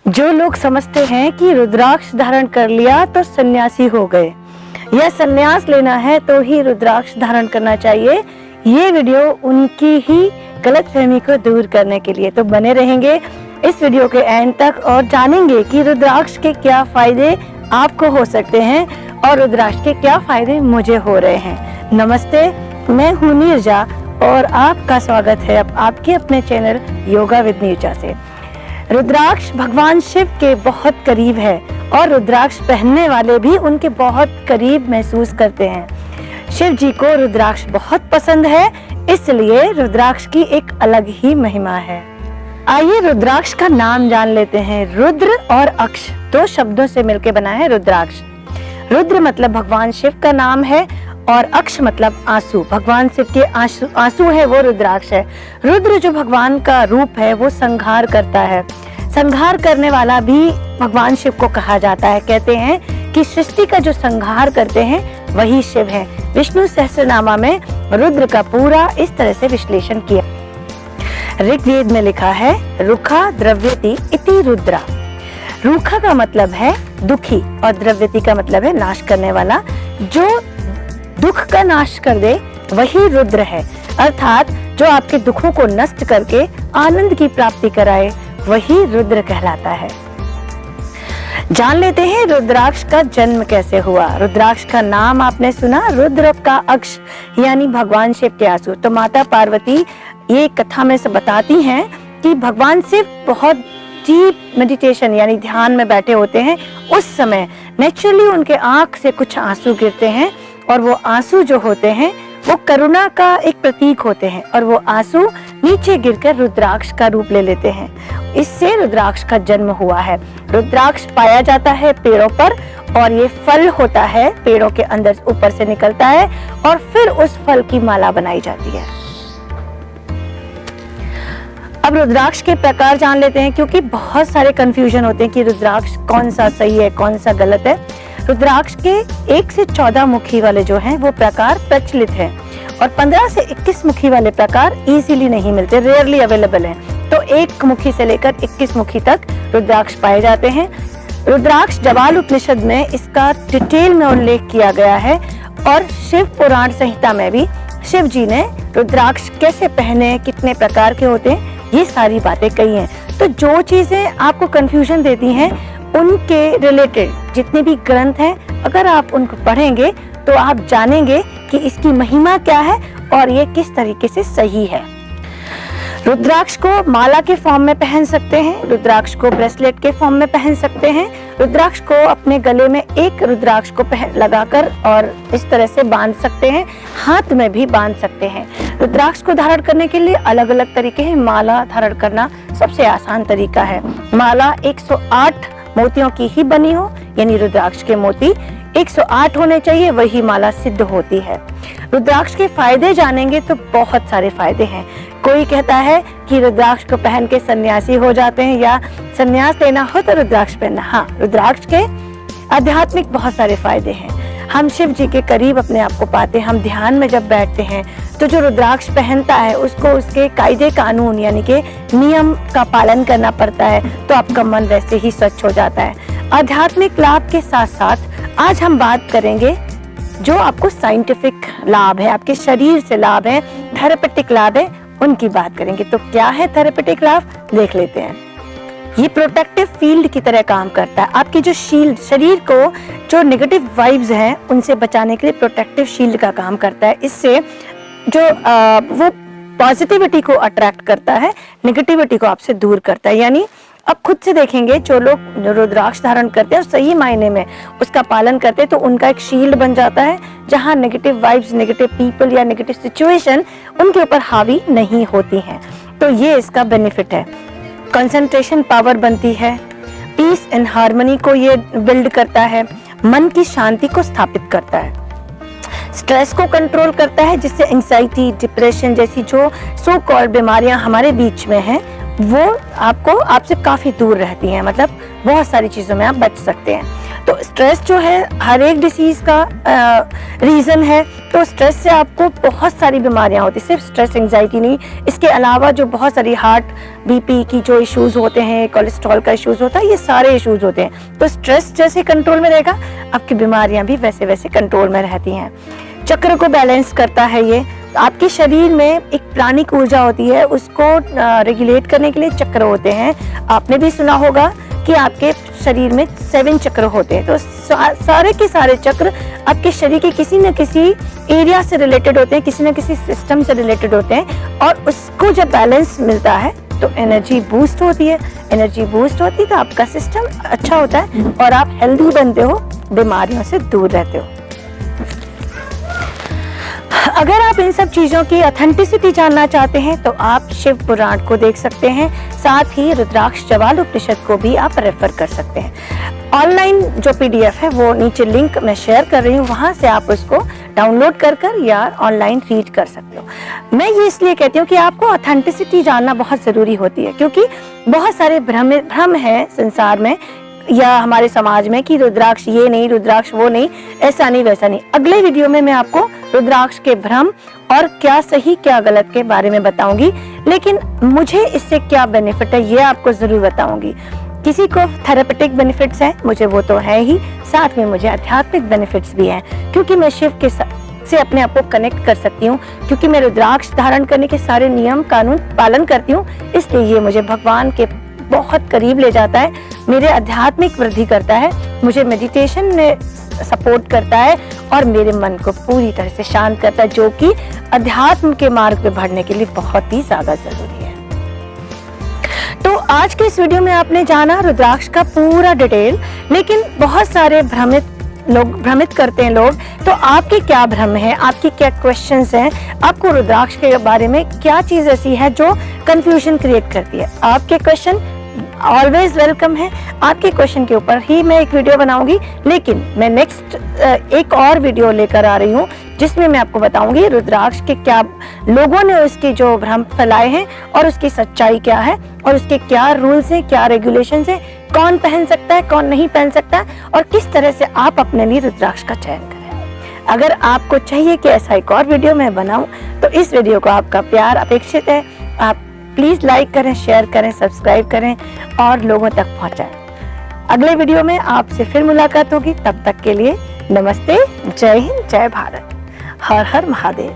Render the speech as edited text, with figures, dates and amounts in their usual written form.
जो लोग समझते हैं कि रुद्राक्ष धारण कर लिया तो सन्यासी हो गए या सन्यास लेना है तो ही रुद्राक्ष धारण करना चाहिए, ये वीडियो उनकी ही गलतफहमी को दूर करने के लिए तो बने रहेंगे इस वीडियो के एंड तक और जानेंगे कि रुद्राक्ष के क्या फायदे आपको हो सकते हैं और रुद्राक्ष के क्या फायदे मुझे हो रहे हैं। नमस्ते, मैं हूँ नीरजा और आपका स्वागत है आपके अपने चैनल योगा विद नीरजा से। रुद्राक्ष भगवान शिव के बहुत करीब है और रुद्राक्ष पहनने वाले भी उनके बहुत करीब महसूस करते हैं। शिव जी को रुद्राक्ष बहुत पसंद है, इसलिए रुद्राक्ष की एक अलग ही महिमा है। आइए रुद्राक्ष का नाम जान लेते हैं। रुद्र और अक्ष दो शब्दों से मिलकर बना है रुद्राक्ष। रुद्र मतलब भगवान शिव का नाम है और अक्ष मतलब आंसू, भगवान शिव के आंसू है वो रुद्राक्ष है। रुद्र जो भगवान का रूप है वो संहार करता है। संहार करने वाला भी भगवान शिव को कहा जाता है। कहते हैं कि सृष्टि का जो संहार करते हैं वही शिव है। विष्णु सहस्त्रनामा में रुद्र का पूरा इस तरह से विश्लेषण किया। ऋग्वेद में लिखा है रुखा द्रव्यति इति रुद्रा। रूखा का मतलब है दुखी और द्रव्यति का मतलब है नाश करने वाला। जो दुख का नाश कर दे वही रुद्र है, अर्थात जो आपके दुखों को नष्ट करके आनंद की प्राप्ति कराए वही रुद्र कहलाता है। जान लेते हैं रुद्राक्ष का जन्म कैसे हुआ। रुद्राक्ष का नाम आपने सुना, रुद्र का अक्ष यानी भगवान शिव के आंसू। तो माता पार्वती ये कथा में से बताती हैं कि भगवान शिव बहुत डीप मेडिटेशन यानी ध्यान में बैठे होते हैं। उस समय नेचुरली उनके आंख से कुछ आंसू गिरते हैं और वो आंसू जो होते हैं वो करुणा का एक प्रतीक होते हैं और वो आंसू नीचे गिरकर रुद्राक्ष का रूप ले लेते हैं। इससे रुद्राक्ष का जन्म हुआ है। रुद्राक्ष पाया जाता है पेड़ों पर और ये फल होता है, पेड़ों के अंदर ऊपर से निकलता है और फिर उस फल की माला बनाई जाती है। अब रुद्राक्ष के प्रकार जान लेते हैं, क्योंकि बहुत सारे कंफ्यूजन होते हैं कि रुद्राक्ष कौन सा सही है कौन सा गलत है। रुद्राक्ष के 1 से 14 मुखी वाले जो हैं वो प्रकार प्रचलित हैं और 15 से 21 मुखी वाले प्रकार इजीली नहीं मिलते, रेयरली अवेलेबल हैं। तो 1 मुखी से लेकर 21 मुखी तक रुद्राक्ष पाए जाते हैं। रुद्राक्ष जवाल उपनिषद में इसका डिटेल में उल्लेख किया गया है और शिव पुराण संहिता में भी शिव जी ने रुद्राक्ष कैसे पहने, कितने प्रकार के होते हैं, ये सारी बातें कही हैं। तो जो चीजें आपको कंफ्यूजन देती हैं उनके रिलेटेड जितने भी ग्रंथ हैं, अगर आप उनको पढ़ेंगे तो आप जानेंगे कि इसकी महिमा क्या है और ये किस तरीके से सही है। रुद्राक्ष को माला के फॉर्म में पहन सकते हैं, रुद्राक्ष को ब्रेसलेट के फॉर्म में पहन सकते हैं, रुद्राक्ष को अपने गले में एक रुद्राक्ष को लगाकर और इस तरह से बांध सकते हैं, हाथ में भी बांध सकते हैं। रुद्राक्ष को धारण करने के लिए अलग अलग तरीके हैं। माला धारण करना सबसे आसान तरीका है। माला 108 मोतियों की ही बनी हो, यानी रुद्राक्ष के मोती 108 होने चाहिए, वही माला सिद्ध होती है। रुद्राक्ष के फायदे जानेंगे तो बहुत सारे फायदे हैं। कोई कहता है कि रुद्राक्ष को पहन के सन्यासी हो जाते हैं या सन्यास लेना हो तो रुद्राक्ष पहनना। हाँ, रुद्राक्ष के आध्यात्मिक बहुत सारे फायदे हैं। हम शिव जी के करीब अपने आप को पाते हैं। हम ध्यान में जब बैठते हैं तो जो रुद्राक्ष पहनता है उसको उसके कायदे कानून यानी के नियम का पालन करना पड़ता है, तो आपका मन वैसे ही स्वच्छ हो जाता है। आध्यात्मिक लाभ के साथ साथ आज हम बात करेंगे जो आपको साइंटिफिक लाभ है, आपके शरीर से लाभ है, थेरेपेटिक लाभ है, उनकी बात करेंगे। तो क्या है थेरेपेटिक लाभ, देख लेते हैं। ये प्रोटेक्टिव फील्ड की तरह काम करता है। आपकी जो शील्ड, शरीर को जो नेगेटिव वाइब्स हैं उनसे बचाने के लिए प्रोटेक्टिव शील्ड का काम करता है। इससे जो वो पॉजिटिविटी को अट्रैक्ट करता है, नेगेटिविटी को आपसे दूर करता है। यानी अब खुद से देखेंगे जो लोग रुद्राक्ष धारण करते हैं और सही मायने में उसका पालन करते हैं तो उनका एक शील्ड बन जाता है, जहां नेगेटिव वाइब्स, नेगेटिव पीपल या नेगेटिव सिचुएशन उनके ऊपर हावी नहीं होती हैं। तो ये इसका बेनिफिट है। कंसंट्रेशन पावर बनती है, पीस एंड हार्मनी को ये बिल्ड करता है, मन की शांति को स्थापित करता है, स्ट्रेस को कंट्रोल करता है, जिससे एंजाइटी, डिप्रेशन जैसी जो सो कॉल्ड बीमारियां हमारे बीच में हैं वो आपसे काफी दूर रहती हैं। मतलब बहुत सारी चीजों में आप बच सकते हैं। तो स्ट्रेस जो है हर एक डिसीज का रीज़न है। तो स्ट्रेस से आपको बहुत सारी बीमारियां होती हैं, सिर्फ स्ट्रेस एंजाइटी नहीं, इसके अलावा जो बहुत सारी हार्ट बीपी की जो इश्यूज होते हैं, कोलेस्ट्रॉल का इश्यूज होता है, ये सारे इश्यूज होते हैं। तो स्ट्रेस जैसे कंट्रोल में रहेगा, आपकी बीमारियां भी वैसे वैसे कंट्रोल में रहती हैं। चक्र को बैलेंस करता है ये। आपके शरीर में एक प्राणिक ऊर्जा होती है, उसको रेगुलेट करने के लिए चक्र होते हैं। आपने भी सुना होगा कि आपके शरीर में 7 चक्र होते हैं। तो सारे के सारे चक्र आपके शरीर के किसी न किसी एरिया से रिलेटेड होते हैं, किसी न किसी सिस्टम से रिलेटेड होते हैं, और उसको जब बैलेंस मिलता है तो एनर्जी बूस्ट होती है। एनर्जी बूस्ट होती है तो आपका सिस्टम अच्छा होता है और आप हेल्दी बनते हो, बीमारियों से दूर रहते हो। अगर आप इन सब चीज़ों की ऑथेंटिसिटी जानना चाहते हैं तो आप शिव पुराण को देख सकते हैं, साथ ही रुद्राक्ष ज्वाल उपनिषद को भी आप रेफर कर सकते हैं। ऑनलाइन जो पीडीएफ है वो नीचे लिंक मैं शेयर कर रही हूँ, वहाँ से आप उसको डाउनलोड कर या ऑनलाइन रीड कर सकते हो। मैं ये इसलिए कहती हूँ कि आपको ऑथेंटिसिटी जानना बहुत ज़रूरी होती है, क्योंकि बहुत सारे भ्रम है संसार में या हमारे समाज में कि रुद्राक्ष ये नहीं, रुद्राक्ष वो नहीं, ऐसा नहीं वैसा नहीं। अगले वीडियो में मैं आपको रुद्राक्ष के भ्रम और क्या सही क्या गलत के बारे में बताऊंगी, लेकिन मुझे इससे क्या बेनिफिट है ये आपको जरूर बताऊंगी। किसी को थेरेपेटिक बेनिफिट्स हैं, मुझे वो तो है ही, साथ में मुझे आध्यात्मिक बेनिफिट्स भी हैं, क्योंकि मैं शिव के से अपने आप को कनेक्ट कर सकती हूँ, क्योंकि मैं रुद्राक्ष धारण करने के सारे नियम कानून पालन करती हूँ, इसलिए ये मुझे भगवान के बहुत करीब ले जाता है, मेरे आध्यात्मिक वृद्धि करता है, मुझे मेडिटेशन में सपोर्ट करता है और मेरे मन को पूरी तरह से शांत करता है, जो कि अध्यात्म के मार्ग पे बढ़ने के लिए बहुत ही ज्यादा जरूरी है। तो आज के इस वीडियो में आपने जाना रुद्राक्ष का पूरा डिटेल, लेकिन बहुत सारे भ्रमित करते हैं लोग। तो आपके क्या भ्रम है, आपकी क्या क्वेश्चंस हैं, आपको रुद्राक्ष के बारे में क्या चीज ऐसी है जो कंफ्यूजन क्रिएट करती है? आपके क्वेश्चन ऑलवेज वेलकम है, आपके क्वेश्चन के ऊपर ही मैं एक वीडियो बनाऊंगी, लेकिन मैं नेक्स्ट एक और वीडियो लेकर आ रही हूँ जिसमें मैं आपको बताऊंगी रुद्राक्ष के क्या लोगों ने उसके जो भ्रम फैलाए हैं और उसकी सच्चाई क्या है और उसके क्या रूल्स हैं, क्या रेगुलेशंस हैं, कौन पहन सकता है, कौन नहीं पहन सकता है, और किस तरह से आप अपने लिए रुद्राक्ष का चयन करें। अगर आपको चाहिए कि ऐसा एक और वीडियो मैं बनाऊं तो इस वीडियो को आपका प्यार अपेक्षित है। आप प्लीज लाइक करें, शेयर करें, सब्सक्राइब करें और लोगों तक पहुंचाएं। अगले वीडियो में आपसे फिर मुलाकात होगी, तब तक के लिए नमस्ते, जय हिंद, जय भारत, हर हर महादेव।